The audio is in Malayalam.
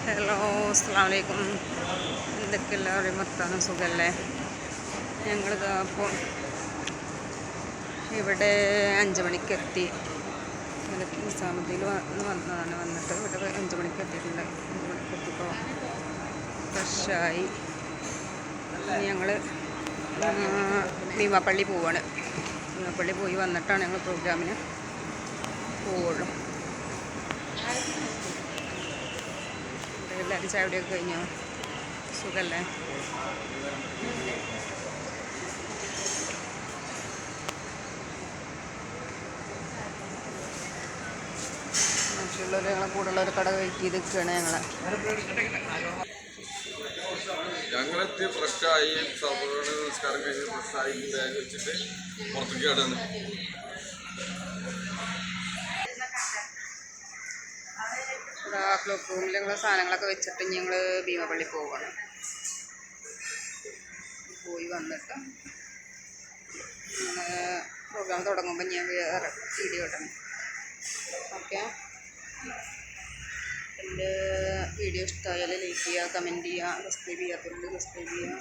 ഹലോ, അസ്സലാമു അലൈക്കും. എന്തൊക്കെ എല്ലാവരും വർത്താനം, സുഖമല്ലേ? ഞങ്ങളിതാ അപ്പോൾ ഇവിടെ 5 മണിക്ക് എത്തി. നിസാമുദ്ദീൻ വന്നതാണ്. വന്നിട്ട് ഇവിടെ 5 മണിക്ക് എത്തിയിട്ടുണ്ട്. 5 മണിക്ക് എത്തിയപ്പോൾ ഫ്രഷായി ഞങ്ങൾ ഭീമാപ്പള്ളി പോവാണ്. ഭീമാപ്പള്ളി പോയി വന്നിട്ടാണ് ഞങ്ങൾ പ്രോഗ്രാമിന് പോവുള്ളൂ. എല്ലാവരും ചായയുടെയൊക്കെ കഴിഞ്ഞോ? സുഖമല്ലേ? മറ്റുള്ളവർ ഞങ്ങളെ കൂടുള്ളവർ കട വെയിറ്റ് ചെയ്ത് നിൽക്കുകയാണ്. ഞങ്ങളെത്തി ഫ്രഷായി നമസ്കാരം കഴിഞ്ഞ് ഫ്രഷായി ബാഗ് വെച്ചിട്ട് പുറത്തേക്ക് കിടന്ന് ക്ലോക്ക് റൂമിൽ ഞങ്ങൾ സാധനങ്ങളൊക്കെ വെച്ചിട്ട് ഞങ്ങൾ ഭീമപള്ളി പോവുകയാണ്. പോയി വന്നിട്ട് പ്രോഗ്രാം തുടങ്ങുമ്പോൾ ഞാൻ വേറെ വീഡിയോ ഇടണം. ഓക്കെ, എൻ്റെ വീഡിയോ ഇഷ്ടമായാൽ ലൈക്ക് ചെയ്യുക, കമൻറ്റ് ചെയ്യുക, സബ്സ്ക്രൈബ് ചെയ്യാത്തവരുണ്ട് സബ്സ്ക്രൈബ് ചെയ്യുക.